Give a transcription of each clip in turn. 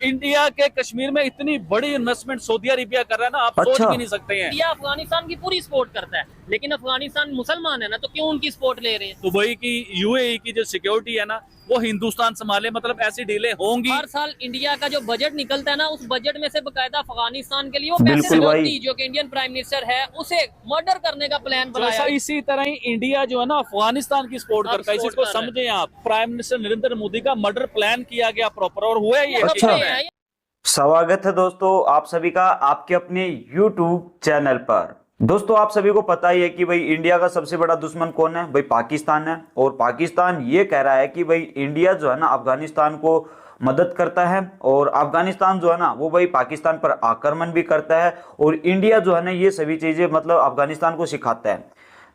India के कश्मीर में इतनी बड़ी इन्वेस्टमेंट सऊदी अरेबिया कर रहा है ना, आप सोच भी नहीं सकते हैं। इंडिया अफगानिस्तान की पूरी सपोर्ट करता है, लेकिन अफगानिस्तान मुसलमान है ना, तो क्यों उनकी सपोर्ट ले रहे हैं? दुबई की, यूएई की जो सिक्योरिटी है ना, वो हिंदुस्तान संभाले, मतलब ऐसी डीलें होंगी। हर साल इंडिया का जो बजट निकलता है ना, उस बजट में से बकायदा अफगानिस्तान के लिए वो पैसे बिल्कुल भाई। मोदी जो कि इंडियन प्राइम मिनिस्टर है, उसे मर्डर करने का प्लान बनाया। इसी तरह ही इंडिया जो है ना अफगानिस्तान की सपोर्ट करता है, इसको समझें आप। प्राइम मिनिस्टर नरेंद्र मोदी का मर्डर प्लान किया गया प्रॉपर, और हुआ ये। अच्छा, स्वागत है दोस्तों आप सभी का आपके अपने YouTube चैनल पर। दोस्तों आप सभी को पता ही है कि भाई इंडिया का सबसे बड़ा दुश्मन कौन है? भाई पाकिस्तान है। और पाकिस्तान ये कह रहा है कि भाई इंडिया जो है ना अफगानिस्तान को मदद करता है, और अफगानिस्तान जो है ना वो भाई पाकिस्तान पर आक्रमण भी करता है, और इंडिया जो है ना ये सभी चीजें मतलब अफगानिस्तान को सिखाता है।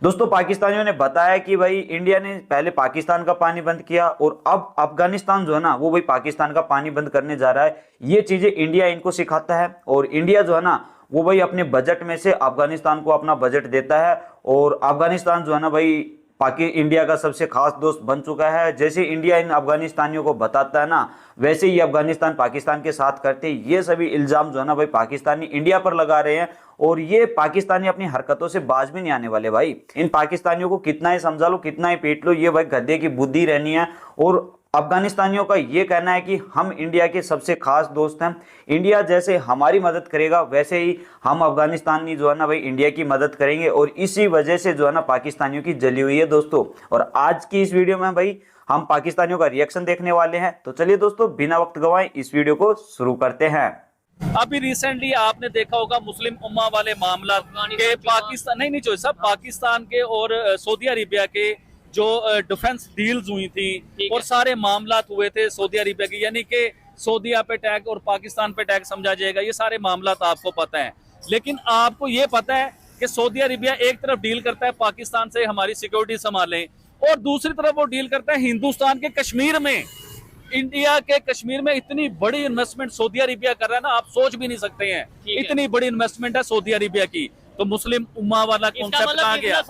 दोस्तों पाकिस्तानियों ने बताया कि भाई इंडिया ने पहले पाकिस्तान का पानी बंद किया, और अब अफगानिस्तान जो है ना वो भाई पाकिस्तान का पानी बंद करने जा रहा है। ये चीजें इंडिया इनको सिखाता है, और इंडिया जो है ना वो भाई अपने बजट में से अफगानिस्तान को अपना बजट देता है। और अफगानिस्तान जो है ना भाई इंडिया का सबसे खास दोस्त बन चुका है। जैसे इंडिया इन अफगानिस्तानियों को बताता है ना, वैसे ही अफगानिस्तान पाकिस्तान के साथ करते। ये सभी इल्जाम जो है ना भाई पाकिस्तानी इंडिया पर लगा रहे हैं, और ये पाकिस्तानी अपनी हरकतों से बाज भी नहीं आने वाले भाई। इन पाकिस्तानियों को कितना ही समझा लो, कितना ही पीट लो, ये भाई गधे की बुद्धि रहनी है। और अफगानिस्तानियों का ये कहना है कि हम इंडिया के सबसे खास दोस्त हैं, इंडिया जैसे हमारी मदद करेगा वैसे ही हम अफगानिस्तानी जो है ना भाई इंडिया की मदद करेंगे। और इसी वजह से जो है ना पाकिस्तानियों की जली हुई है दोस्तों। और आज की इस वीडियो में भाई हम पाकिस्तानियों का रिएक्शन देखने वाले हैं। तो चलिए दोस्तों बिना वक्त गवाए इस वीडियो को शुरू करते हैं। अभी रिसेंटली आपने देखा होगा मुस्लिम उम्मा वाले मामला के पाकिस्तान नहीं जो सब पाकिस्तान के और सऊदी अरेबिया के जो डिफेंस डील्स हुई थी, और सारे मामला हुए थे सऊदी अरेबिया की, यानी कि सऊदीया पे टैग और पाकिस्तान पे टैग समझा जाएगा। ये सारे मामला तो आपको पता है, लेकिन आपको ये पता है कि सऊदी अरेबिया एक तरफ डील करता है पाकिस्तान से हमारी सिक्योरिटी संभालें, और दूसरी तरफ वो डील करता है हिंदुस्तान के कश्मीर में। इंडिया के कश्मीर में इतनी बड़ी इन्वेस्टमेंट सऊदी अरेबिया कर रहा है ना, आप सोच भी नहीं सकते हैं। इतनी बड़ी इन्वेस्टमेंट है सऊदी अरेबिया की। तो मुस्लिम उम्मा वाला कॉन्सेप्ट कहाँ गया?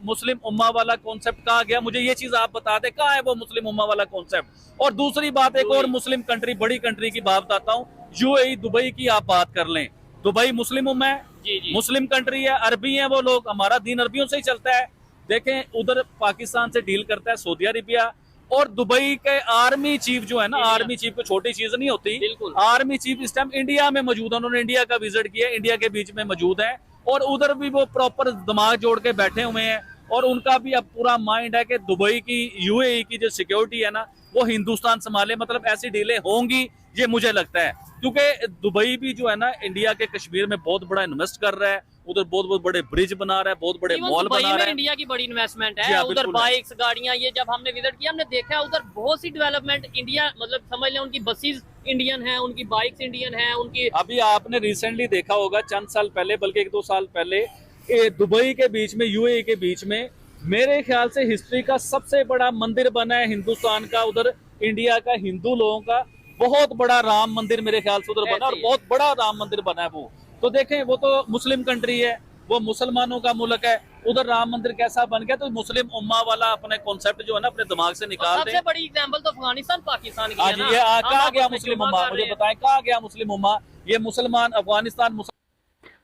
मुस्लिम उम्मा वाला कॉन्सेप्ट कहाँ गया? मुझे ये चीज आप बता दें, कहाँ है वो मुस्लिम उम्मा वाला कॉन्सेप्ट? और दूसरी बात, एक और मुस्लिम कंट्री, बड़ी कंट्री की बात बताता हूँ, यूएई, दुबई की आप बात कर लें। दुबई मुस्लिम उम्मा है, मुस्लिम कंट्री है, अरबी है वो लोग, हमारा दीन अरबियों से ही चलता है। देखें उधर पाकिस्तान से डील करता है सऊदी अरेबिया, और दुबई के आर्मी चीफ जो है ना, आर्मी चीफ को छोटी चीज नहीं होती, आर्मी चीफ इस टाइम इंडिया में मौजूद है। उन्होंने इंडिया का विजिट किया, इंडिया के बीच में मौजूद है, और उधर भी वो प्रॉपर दिमाग जोड़ के बैठे हुए हैं। और उनका भी अब पूरा माइंड है कि दुबई की, यूएई की जो सिक्योरिटी है ना वो हिंदुस्तान संभाले, मतलब ऐसी डीलें होंगी ये मुझे लगता है। क्योंकि दुबई भी जो है ना इंडिया के कश्मीर में बहुत बड़ा इन्वेस्ट कर रहा है, उधर बहुत बड़े ब्रिज बना रहा है, बहुत बड़े मॉल बना रहा है। इंडिया की बड़ी इन्वेस्टमेंट है उधर, बाइक्स, गाड़ियां, ये जब हमने विजिट किया हमने देखा उधर बहुत सी डेवलपमेंट। इंडिया मतलब समझ लें उनकी बसेस इंडियन है, उनकी बाइक्स इंडियन है, उनकी। अभी आपने रिसेंटली देखा होगा चंद साल पहले, बल्कि 1-2 साल पहले, दुबई के बीच में, यूएई के बीच में, मेरे ख्याल से हिस्ट्री का सबसे बड़ा मंदिर बना है हिंदुस्तान का, उधर इंडिया का, हिंदू लोगों का बहुत बड़ा राम मंदिर मेरे ख्याल से उधर बना, और बहुत बड़ा राम मंदिर बना है वो। तो देखें वो तो मुस्लिम कंट्री है, वो मुसलमानों का मुल्क है, उधर राम मंदिर कैसा बन गया? तो मुस्लिम उम्मा वाला अपने कॉन्सेप्ट जो है ना अपने दिमाग से निकाल दे। सबसे बड़ी एग्जांपल तो अफगानिस्तान पाकिस्तान की है ना। ये कहाँ गया मुस्लिम उम्मा? मुझे बताएं कहाँ गया मुस्लिम उम्मा? ये मुसलमान अफगानिस्तान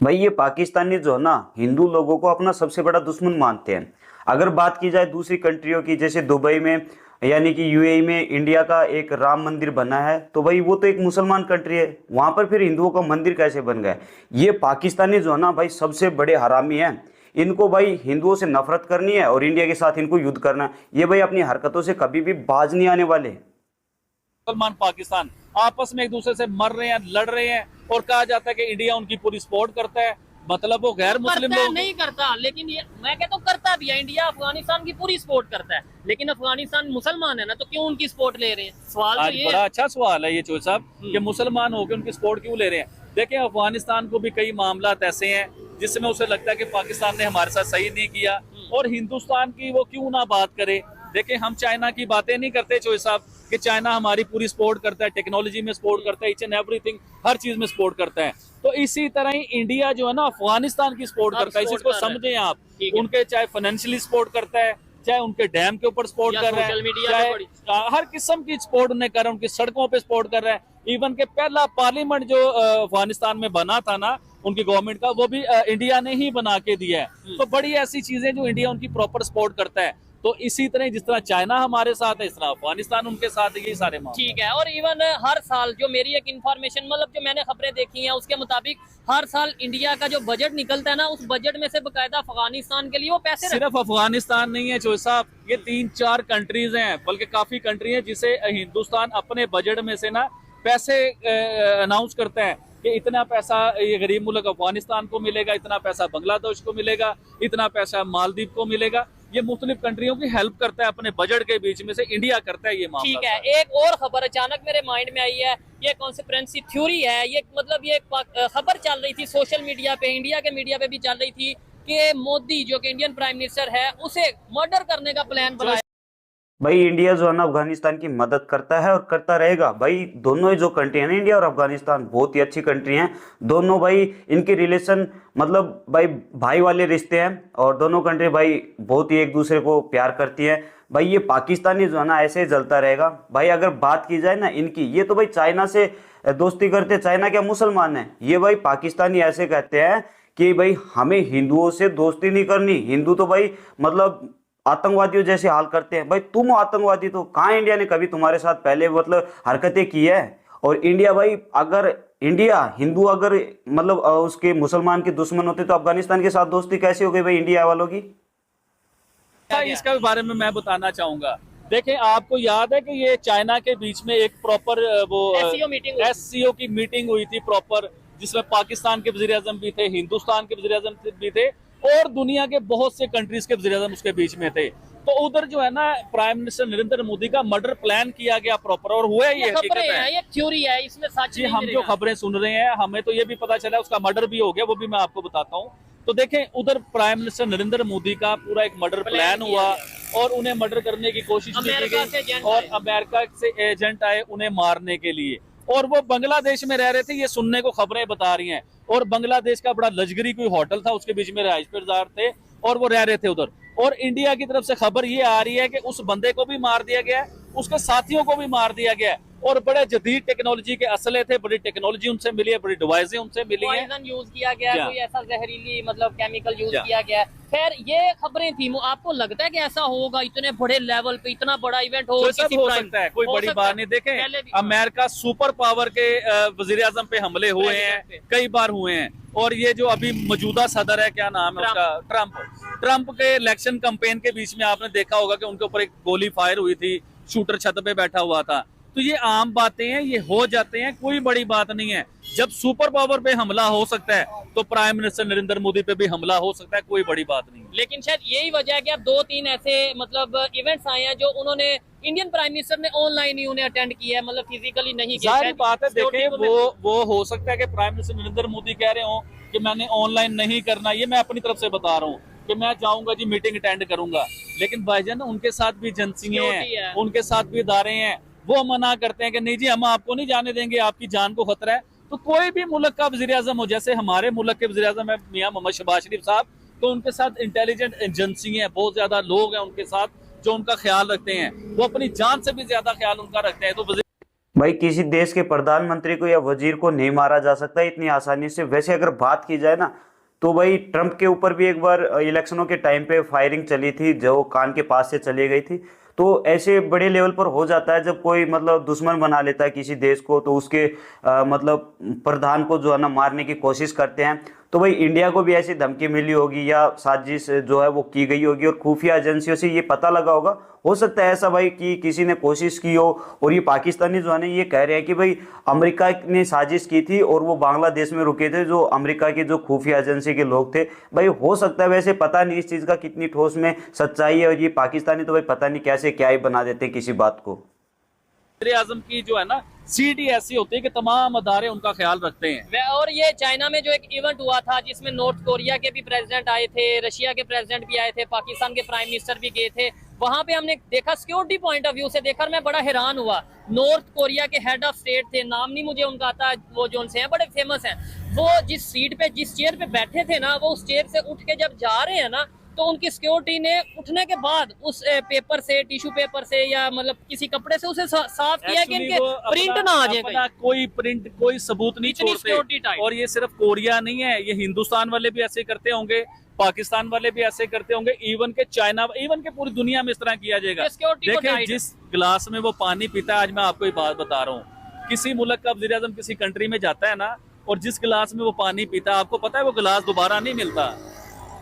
भाई ये पाकिस्तानी जो है ना हिंदू लोगों को अपना सबसे बड़ा दुश्मन मानते हैं। अगर बात की जाए दूसरी कंट्रियों की, जैसे दुबई में यानी कि यूएई में इंडिया का एक राम मंदिर बना है, तो भाई वो तो एक मुसलमान कंट्री है, वहां पर फिर हिंदुओं का मंदिर कैसे बन गया? ये पाकिस्तानी जो है ना भाई सबसे बड़े हरामी हैं। इनको भाई हिंदुओं से नफरत करनी है और इंडिया के साथ इनको युद्ध करना है। ये भाई अपनी हरकतों से कभी भी बाज नहीं आने वाले। मुसलमान पाकिस्तान आपस में एक दूसरे से मर रहे हैं, लड़ रहे हैं, और कहा जाता है कि इंडिया उनकी पूरी सपोर्ट करता है, मतलब वो गैर मुस्लिम लोग नहीं करता। लेकिन ये मैं कहता हूँ करता भी है, इंडिया अफगानिस्तान की पूरी सपोर्ट करता है, लेकिन अफगानिस्तान मुसलमान है ना, तो क्यों उनकी सपोर्ट ले रहे हैं? सवाल आज तो बड़ा अच्छा सवाल है ये चोर साहब कि मुसलमान होकर उनकी सपोर्ट क्यों ले रहे हैं। देखिए अफगानिस्तान को भी कई मामला ऐसे हैं जिसमें उसे लगता है कि पाकिस्तान ने हमारे साथ सही नहीं किया, और हिंदुस्तान की वो क्यों ना बात करे। देखिए हम चाइना की बातें नहीं करते चोर साहब कि चाइना हमारी पूरी सपोर्ट करता है, टेक्नोलॉजी में सपोर्ट करता है, ईच एंड एवरीथिंग, हर चीज में सपोर्ट करता है। तो इसी तरह ही इंडिया जो है ना अफगानिस्तान की सपोर्ट करता है, इसी को समझें आप। उनके चाहे फाइनेंशियली सपोर्ट करता है, चाहे उनके डैम के ऊपर सपोर्ट या कर रहा सोशल है, मीडिया पे बड़ी। चाहे हर किस्म की सपोर्ट उन्हें कर रहा है, उनकी सड़कों पे सपोर्ट कर रहा है। इवन के पहला पार्लियामेंट जो अफगानिस्तान में बना था ना उनकी गवर्नमेंट का, वो भी इंडिया ने ही बना के दिया है। तो बड़ी ऐसी चीजें जो इंडिया उनकी प्रॉपर सपोर्ट करता है। तो इसी तरह जिस तरह चाइना हमारे साथ है, इस तरह अफगानिस्तान उनके साथ है, यही सारे मामले। ठीक है। और इवन हर साल जो मेरी एक इन्फॉर्मेशन मतलब जो मैंने खबरें देखी हैं उसके मुताबिक हर साल इंडिया का जो बजट निकलता है ना, उस बजट में से बकायदा अफगानिस्तान के लिए वो पैसे सिर्फ अफगानिस्तान नहीं है चोई साहब, ये 3-4 कंट्रीज हैं, बल्कि काफी कंट्री हैं जिसे हिंदुस्तान अपने बजट में से ना पैसे अनाउंस करता है कि इतना पैसा ये गरीब मुल्क अफगानिस्तान को मिलेगा, इतना पैसा बांग्लादेश को मिलेगा, इतना पैसा मालदीव को मिलेगा। ये मुख्तलिफ कंट्रियों की हेल्प करता है अपने बजट के बीच में से, इंडिया करता है ये मामला। ठीक है। एक और खबर अचानक मेरे माइंड में आई है, ये कॉन्स्पिरेसी थ्योरी है, ये मतलब ये खबर चल रही थी सोशल मीडिया पे, इंडिया के मीडिया पे भी चल रही थी कि मोदी जो कि इंडियन प्राइम मिनिस्टर है उसे मर्डर करने का प्लान बनाया। भाई इंडिया जो है ना अफगानिस्तान की मदद करता है और करता रहेगा। भाई दोनों ही जो कंट्री है ना, इंडिया और अफगानिस्तान, बहुत ही अच्छी कंट्री हैं दोनों। भाई इनके रिलेशन मतलब भाई वाले रिश्ते हैं और दोनों कंट्री भाई बहुत ही एक दूसरे को प्यार करती है। भाई ये पाकिस्तानी जो है ना ऐसे ही जलता रहेगा। भाई अगर बात की जाए ना इनकी, ये तो भाई चाइना से दोस्ती करते, चाइना क्या मुसलमान है, ये भाई पाकिस्तानी ऐसे कहते हैं कि भाई हमें हिंदुओं से दोस्ती नहीं करनी, हिंदू तो भाई मतलब आतंकवादियों जैसे हाल करते हैं। भाई तुम आतंकवादी तो कहाँ, इंडिया ने कभी तुम्हारे साथ पहले मतलब हरकतें की है? और इंडिया भाई अगर इंडिया हिंदू अगर मतलब उसके मुसलमान के दुश्मन होते तो अफगानिस्तान के साथ दोस्ती कैसी हो गई भाई इंडिया वालों की? इसके बारे में मैं बताना चाहूंगा। देखें, आपको याद है कि ये चाइना के बीच में एक प्रॉपर वो SCO की मीटिंग हुई थी प्रॉपर, जिसमें पाकिस्तान के वजीर आजम भी थे, हिंदुस्तान के वजीर आजम भी थे और दुनिया के बहुत से कंट्रीज के वजीर आजम उसके बीच में थे। तो उधर जो है ना प्राइम मिनिस्टर नरेंद्र मोदी का मर्डर प्लान किया गया प्रॉपर, और हुआ ये हकीकत है, ये थ्योरी है, इसमें सच जी। हम जो खबरें सुन रहे हैं हमें तो ये भी पता चला उसका मर्डर भी हो गया, वो भी मैं आपको बताता हूँ। तो देखें, उधर प्राइम मिनिस्टर नरेंद्र मोदी का पूरा एक मर्डर प्लान हुआ और उन्हें मर्डर करने की कोशिश भी की गई और अमेरिका से एजेंट आए उन्हें मारने के लिए, और वो बांग्लादेश में रह रहे थे, ये सुनने को खबरें बता रही हैं। और बांग्लादेश का बड़ा लश्करी कोई होटल था, उसके बीच में रिहाइशपज़ार थे और वो रह रहे थे उधर। और इंडिया की तरफ से खबर ये आ रही है कि उस बंदे को भी मार दिया गया, उसके साथियों को भी मार दिया गया, और बड़े जदीद टेक्नोलॉजी के असले थे, बड़ी टेक्नोलॉजी उनसे मिली है, बड़ी डिवाइसें उनसे मिली हैं, पॉइजन यूज किया गया, कोई ऐसा जहरीली मतलब केमिकल यूज किया गया। खैर ये खबरें थी, आपको लगता है कि ऐसा होगा इतने बड़े लेवल पे, इतना बड़ा इवेंट हो सकता है? कोई बड़ी बात नहीं। देखें, अमेरिका सुपर पावर के वजीर आजम पे हमले हुए हैं, कई बार हुए हैं, और ये जो अभी मौजूदा सदर है, क्या नाम है उसका, ट्रंप के इलेक्शन कैंपेन के बीच में आपने देखा होगा कि उनके ऊपर एक गोली फायर हुई थी, शूटर छत पे बैठा हुआ था। तो ये आम बातें हैं, ये हो जाते हैं, कोई बड़ी बात नहीं है। जब सुपर पावर पे हमला हो सकता है तो प्राइम मिनिस्टर नरेंद्र मोदी पे भी हमला हो सकता है, कोई बड़ी बात नहीं। लेकिन शायद यही वजह है कि अब 2-3 ऐसे मतलब इवेंट्स आए हैं जो उन्होंने इंडियन प्राइम मिनिस्टर ने ऑनलाइन ही उन्हें अटेंड किया है, मतलब फिजिकली नहीं किया। सारी बात है, देखें वो हो सकता है कि प्राइम मिनिस्टर नरेंद्र मोदी कह रहे हो कि मैंने ऑनलाइन नहीं करना, ये मैं अपनी तरफ से बता रहा हूँ कि मैं जाऊंगा जी, मीटिंग अटेंड करूंगा, लेकिन भाईजान उनके साथ भी एजेंसियां हैं, उनके साथ भी इदारे हैं, वो मना करते हैं कि नहीं जी हम आपको नहीं जाने देंगे, आपकी जान को खतरा है। तो कोई भी मुल्क का वजीर आजम हो, जैसे हमारे मुल्क के वजीर आजम है मियां मोहम्मद शहबाज शरीफ साहब, तो उनके साथ इंटेलिजेंट एजेंसी हैं, बहुत ज्यादा लोग हैं उनके साथ जो उनका ख्याल रखते हैं, वो अपनी जान से भी ज्यादा ख्याल उनका रखते हैं। तो भाई किसी देश के प्रधानमंत्री को या वजीर को नहीं मारा जा सकता इतनी आसानी से। वैसे अगर बात की जाए ना तो भाई ट्रंप के ऊपर भी एक बार इलेक्शनों के टाइम पे फायरिंग चली थी, जो कान के पास से चली गई थी। तो ऐसे बड़े लेवल पर हो जाता है जब कोई मतलब दुश्मन बना लेता है किसी देश को, तो उसके मतलब प्रधान को जो है ना मारने की कोशिश करते हैं। तो भाई इंडिया को भी ऐसी धमकी मिली होगी या साजिश जो है वो की गई होगी और खुफिया एजेंसियों से ये पता लगा होगा। हो सकता है ऐसा भाई कि किसी ने कोशिश की हो, और ये पाकिस्तानी जो है ना ये कह रहे हैं कि भाई अमेरिका ने साजिश की थी और वो बांग्लादेश में रुके थे, जो अमेरिका के जो खुफिया एजेंसी के लोग थे। भाई हो सकता है, वैसे पता नहीं इस चीज़ का कितनी ठोस में सच्चाई है, और ये पाकिस्तानी तो भाई पता नहीं कैसे क्या ही बना देते हैं किसी बात को। वज़ीर आज़म की जो है ना सीडी ऐसी होती है कि तमाम अदारे उनका ख्याल रखते हैं। और ये चाइना में जो एक इवेंट हुआ था जिसमें नॉर्थ कोरिया के भी प्रेसिडेंट आए थे, रशिया के प्रेसिडेंट भी आए थे, पाकिस्तान के प्राइम मिनिस्टर भी गए थे, वहां पे हमने देखा सिक्योरिटी पॉइंट ऑफ व्यू से देखकर मैं बड़ा हैरान हुआ। नॉर्थ कोरिया के हेड ऑफ स्टेट थे, नाम नहीं मुझे उनका आता, वो जो उनसे हैं बड़े फेमस हैं, वो जिस सीट पे जिस चेयर पे बैठे थे ना, वो उस चेयर से उठ के जब जा रहे हैं ना, तो उनकी सिक्योरिटी ने उठने के बाद उस पेपर से, टिश्यू पेपर से या मतलब किसी कपड़े से उसे साफ किया कि इनके प्रिंट ना आ जाए, अपना कोई प्रिंट, कोई सबूत नहीं छोड़ते। और ये सिर्फ कोरिया नहीं है, ये हिंदुस्तान वाले भी ऐसे करते होंगे, पाकिस्तान वाले भी ऐसे करते होंगे, इवन के चाइना, इवन के पूरी दुनिया में इस तरह किया जाएगा। देखिए जिस गिलास में वो पानी पीता है, आज मैं आपको एक बात बता रहा हूँ, किसी मुल्क का वज़ीर आज़म किसी कंट्री में जाता है ना, और जिस गिलास में वो पानी पीता है, आपको पता है वो गिलास दोबारा नहीं मिलता।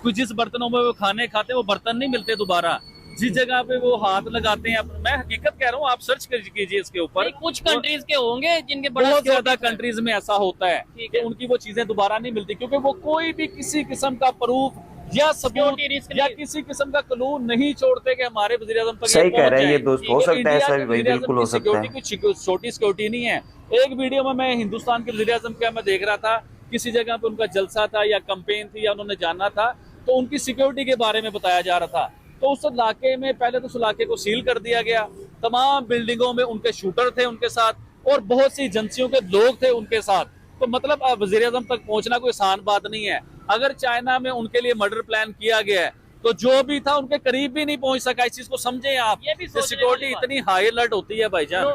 कुछ जिस बर्तनों में वो खाने खाते हैं वो बर्तन नहीं मिलते दोबारा, जिस जगह पे वो हाथ लगाते हैं। मैं हकीकत कह रहा हूँ, आप सर्च कीजिए इसके ऊपर। कुछ कंट्रीज के होंगे जिनके बहुत ज्यादा कंट्रीज में ऐसा होता है कि उनकी वो चीजें दोबारा नहीं मिलती, क्योंकि वो कोई भी किसी किस्म का प्रूफ या सबूत या किसी किस्म का क्लू नहीं छोड़ते कि हमारे वज़ीर आज़म तक सही कह रहे हैं ये दोस्त। हो सकता है ऐसा भी भाई, बिल्कुल हो सकता है। छोटी सिक्योरिटी नहीं है। एक वीडियो में मैं हिंदुस्तान के वज़ीर आज़म का मैं देख रहा था, किसी जगह पे उनका जलसा था या कैंपेन थी या उन्होंने जाना था, तो उनकी सिक्योरिटी के बारे में बताया जा रहा था। तो उस इलाके में पहले तो उस इलाके को सील कर दिया गया, तमाम बिल्डिंगों में उनके शूटर थे उनके साथ, और बहुत सी एजेंसियों के लोग थे उनके साथ। तो मतलब वज़ीर आज़म तक पहुंचना कोई आसान बात नहीं है। अगर चाइना में उनके लिए मर्डर प्लान किया गया है, तो जो भी था उनके करीब भी नहीं पहुंच सका। इस चीज को समझे आप, ये भी सिक्योरिटी इतनी हाई अलर्ट होती है भाईजान।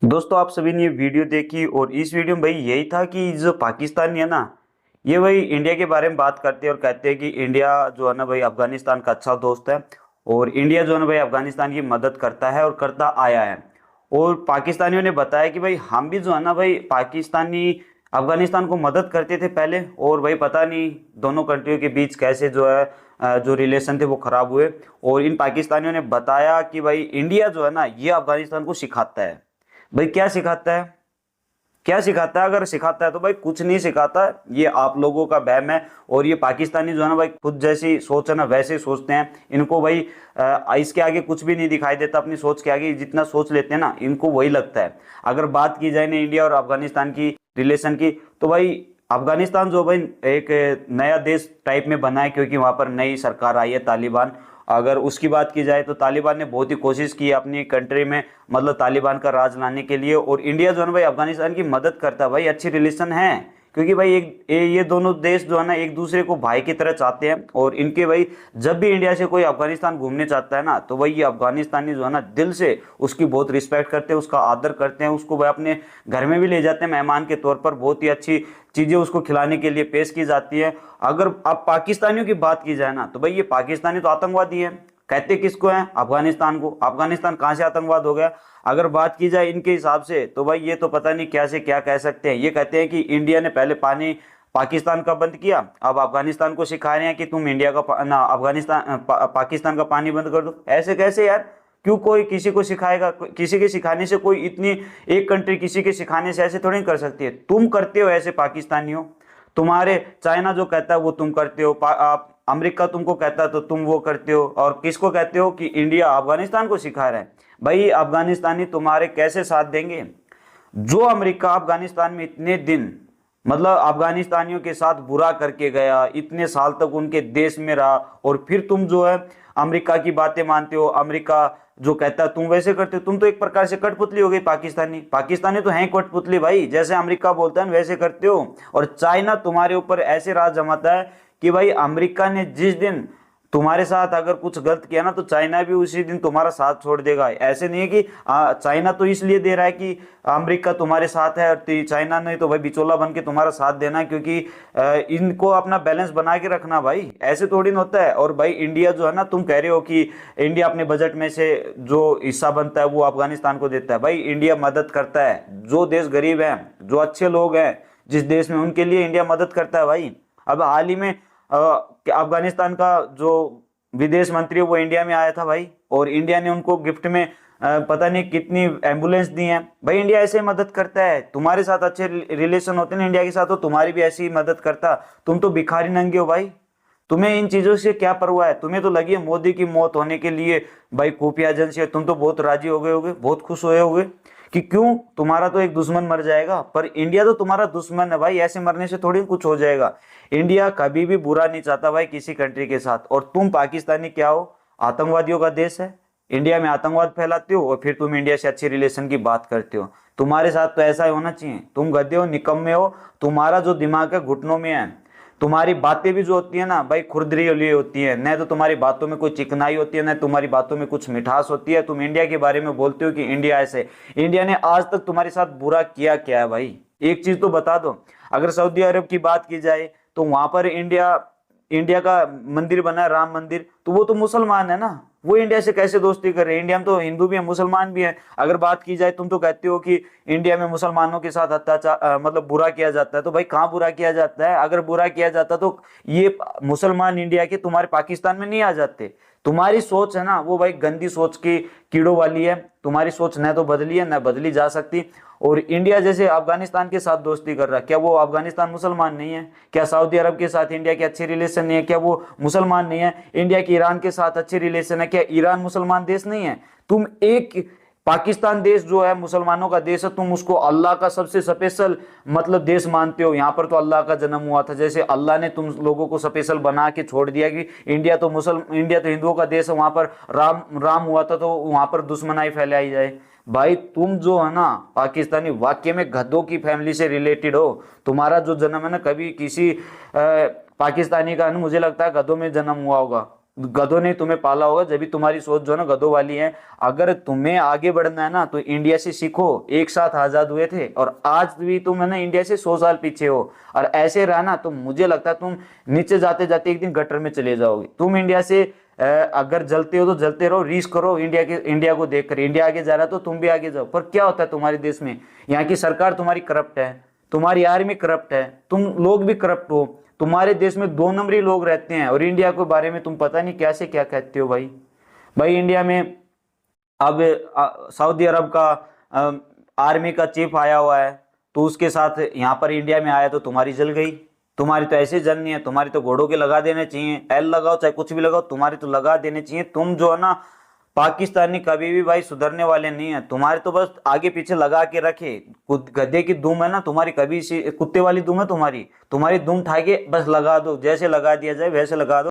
दोस्तों आप सभी ने ये वीडियो देखी, और इस वीडियो में भाई यही था कि जो पाकिस्तानी है ना, ये भाई इंडिया के बारे में बात करते हैं और कहते हैं कि इंडिया जो है ना भाई अफगानिस्तान का अच्छा दोस्त है, और इंडिया जो है ना भाई अफगानिस्तान की मदद करता है और करता आया है। और पाकिस्तानियों ने बताया कि भाई हम भी जो है ना भाई पाकिस्तानी अफगानिस्तान को मदद करते थे पहले, और भाई पता नहीं दोनों कंट्रियों के बीच कैसे जो है जो रिलेशन थे वो खराब हुए। और इन पाकिस्तानियों ने बताया कि भाई इंडिया जो है ना ये अफगानिस्तान को सिखाता है। भाई क्या सिखाता है, क्या सिखाता है? अगर सिखाता है तो भाई कुछ नहीं सिखाता, ये आप लोगों का वहम है। और ये पाकिस्तानी जो है ना भाई खुद जैसी सोच है ना वैसे ही सोचते हैं। इनको भाई इसके आगे कुछ भी नहीं दिखाई देता, अपनी सोच के आगे जितना सोच लेते हैं ना इनको वही लगता है। अगर बात की जाए ना इंडिया और अफगानिस्तान की रिलेशन की, तो भाई अफगानिस्तान जो भाई एक नया देश टाइप में बना है, क्योंकि वहाँ पर नई सरकार आई है तालिबान। अगर उसकी बात की जाए तो तालिबान ने बहुत ही कोशिश की अपनी कंट्री में, मतलब तालिबान का राज लाने के लिए। और इंडिया जो है ना भाई अफगानिस्तान की मदद करता है। भाई अच्छी रिलेशन है, क्योंकि भाई ये दोनों देश जो है ना एक दूसरे को भाई की तरह चाहते हैं। और इनके भाई जब भी इंडिया से कोई अफगानिस्तान घूमने चाहता है ना, तो भाई ये अफगानिस्तानी जो है ना दिल से उसकी बहुत रिस्पेक्ट करते हैं, उसका आदर करते हैं, उसको भाई अपने घर में भी ले जाते हैं मेहमान के तौर पर। बहुत ही अच्छी चीज़ें उसको खिलाने के लिए पेश की जाती है। अगर अब पाकिस्तानियों की बात की जाए ना, तो भाई ये पाकिस्तानी तो आतंकवादी है। कहते किसको है? अफगानिस्तान को। अफगानिस्तान कहाँ से आतंकवाद हो गया? अगर बात की जाए इनके हिसाब से, तो भाई ये तो पता नहीं क्या से क्या कह सकते हैं। ये कहते हैं कि इंडिया ने पहले पानी पाकिस्तान का बंद किया, अब अफगानिस्तान को सिखा रहे हैं कि तुम इंडिया का ना पाकिस्तान का पानी बंद कर दो। ऐसे कैसे यार? क्यों कोई किसी को सिखाएगा? किसी के सिखाने से कोई इतनी एक कंट्री किसी के सिखाने से ऐसे थोड़ी कर सकती है। तुम करते हो ऐसे पाकिस्तानी हो, तुम्हारे चाइना जो कहता है वो तुम करते हो, अमेरिका तुमको कहता है तो तुम वो करते हो। और किसको कहते हो कि इंडिया अफगानिस्तान को सिखा रहा है? भाई अफगानिस्तानी तुम्हारे कैसे साथ देंगे? जो अमेरिका अफगानिस्तान में इतने दिन मतलब अफगानिस्तानियों के साथ बुरा करके गया, इतने साल तक उनके देश में रहा, और फिर तुम जो है अमेरिका की बातें मानते हो, अमेरिका जो कहता है तुम वैसे करते हो। तुम तो एक प्रकार से कठपुतली हो गई। पाकिस्तानी तो हैं कठपुतली भाई, जैसे अमेरिका बोलता है वैसे करते हो। और चाइना तुम्हारे ऊपर ऐसे राज जमाता है कि भाई अमेरिका ने जिस दिन तुम्हारे साथ अगर कुछ गलत किया ना, तो चाइना भी उसी दिन तुम्हारा साथ छोड़ देगा। ऐसे नहीं है कि चाइना तो इसलिए दे रहा है कि अमेरिका तुम्हारे साथ है, और चाइना ने तो भाई बिचौला बन के तुम्हारा साथ देना, क्योंकि इनको अपना बैलेंस बना के रखना। भाई ऐसे थोड़ी ना होता है। और भाई इंडिया जो है ना, तुम कह रहे हो कि इंडिया अपने बजट में से जो हिस्सा बनता है वो अफगानिस्तान को देता है। भाई इंडिया मदद करता है, जो देश गरीब है, जो अच्छे लोग हैं जिस देश में, उनके लिए इंडिया मदद करता है। भाई अब हाल ही में अफगानिस्तान का जो विदेश मंत्री है वो इंडिया में आया था भाई, और इंडिया ने उनको गिफ्ट में पता नहीं कितनी एम्बुलेंस दी है। भाई इंडिया ऐसे मदद करता है। तुम्हारे साथ अच्छे रिलेशन होते हैं इंडिया के साथ, तो तुम्हारी भी ऐसी ही मदद करता। तुम तो भिखारी नंगे हो भाई, तुम्हें इन चीजों से क्या परवाह है? तुम्हें तो लगी है मोदी की मौत होने के लिए भाई खुफिया एजेंसी है। तुम तो बहुत राजी हो गए होगे, बहुत खुश हुए होगे कि क्यों तुम्हारा तो एक दुश्मन मर जाएगा, पर इंडिया तो तुम्हारा दुश्मन है भाई। ऐसे मरने से थोड़ी कुछ हो जाएगा। इंडिया कभी भी बुरा नहीं चाहता भाई किसी कंट्री के साथ। और तुम पाकिस्तानी क्या हो? आतंकवादियों का देश है, इंडिया में आतंकवाद फैलाते हो, और फिर तुम इंडिया से अच्छी रिलेशन की बात करते हो। तुम्हारे साथ तो ऐसा ही होना चाहिए। तुम गधे हो, निकम्मे हो, तुम्हारा जो दिमाग है घुटनों में है। तुम्हारी बातें भी जो होती है ना भाई खुरदरी होती है, न तो तुम्हारी बातों में कोई चिकनाई होती है, न तुम्हारी बातों में कुछ मिठास होती है। तुम इंडिया के बारे में बोलते हो कि इंडिया ऐसे, इंडिया ने आज तक तुम्हारे साथ बुरा किया क्या है भाई? एक चीज तो बता दो, अगर सऊदी अरब की बात की जाए तो वहां पर इंडिया का मंदिर बना है, राम मंदिर, तो वो तो मुसलमान है ना, वो इंडिया से कैसे दोस्ती कर रहे हैं? इंडिया में तो हिंदू भी है, मुसलमान भी है। अगर बात की जाए, तुम तो कहते हो कि इंडिया में मुसलमानों के साथ अत्याचार मतलब बुरा किया जाता है, तो भाई कहाँ बुरा किया जाता है? अगर बुरा किया जाता तो ये मुसलमान इंडिया के तुम्हारे पाकिस्तान में नहीं आ जाते। तुम्हारी सोच है ना वो भाई गंदी सोच की कीड़ों वाली है। तुम्हारी सोच न तो बदली है न बदली जा सकती। और इंडिया जैसे अफगानिस्तान के साथ दोस्ती कर रहा है, क्या वो अफगानिस्तान मुसलमान नहीं है? क्या सऊदी अरब के साथ इंडिया के अच्छे रिलेशन नहीं है? क्या वो मुसलमान नहीं है? इंडिया के ईरान के साथ अच्छे रिलेशन है, क्या ईरान मुसलमान देश नहीं है? तुम एक पाकिस्तान देश जो है मुसलमानों का देश है, तुम उसको अल्लाह का सबसे स्पेशल मतलब देश मानते हो। यहाँ पर तो अल्लाह का जन्म हुआ था, जैसे अल्लाह ने तुम लोगों को स्पेशल बना के छोड़ दिया कि इंडिया तो हिंदुओं का देश है, वहां पर राम हुआ था, तो वहां पर दुश्मनाई फैलाई जाए। भाई तुम जो है ना पाकिस्तानी वाकई में गधों की फैमिली से रिलेटेड हो। तुम्हारा जो जन्म है ना कभी किसी पाकिस्तानी का ना, मुझे लगता है गधों में जन्म हुआ होगा, गधों ने तुम्हें पाला होगा, जब भी तुम्हारी सोच जो है ना गधों वाली है। अगर तुम्हें आगे बढ़ना है ना तो इंडिया से सीखो। एक साथ आजाद हुए थे और आज भी तुम है ना इंडिया से 100 साल पीछे हो, और ऐसे रहना तो मुझे लगता है तुम नीचे जाते जाते एक दिन गटर में चले जाओगे। तुम इंडिया से अगर जलते हो तो जलते रहो, रीस करो इंडिया को देख कर। इंडिया आगे जा रहा है तो तुम भी आगे जाओ। पर क्या होता है तुम्हारे देश में, यहाँ की सरकार तुम्हारी करप्ट है, तुम्हारी आर्मी करप्ट है, तुम लोग भी करप्ट हो। तुम्हारे देश में 2 नंबरी लोग रहते हैं और इंडिया के बारे में तुम पता नहीं क्या से क्या कहते हो भाई इंडिया में अब सऊदी अरब का आर्मी का चीफ आया हुआ है, तो उसके साथ यहाँ पर इंडिया में आया तो तुम्हारी जल गई। तुम्हारी तो ऐसे जलनी है, तुम्हारी तो घोड़ों के लगा देने चाहिए, एल लगाओ चाहे कुछ भी लगाओ, तुम्हारी तो लगा देने चाहिए। तुम जो है ना पाकिस्तानी कभी भी भाई सुधरने वाले नहीं है। तुम्हारे तो बस आगे पीछे लगा के रखे, गधे की दुम है ना तुम्हारी, कभी कुत्ते वाली दुम है तुम्हारी दुम उठा के बस लगा दो, जैसे लगा दिया जाए वैसे लगा दो।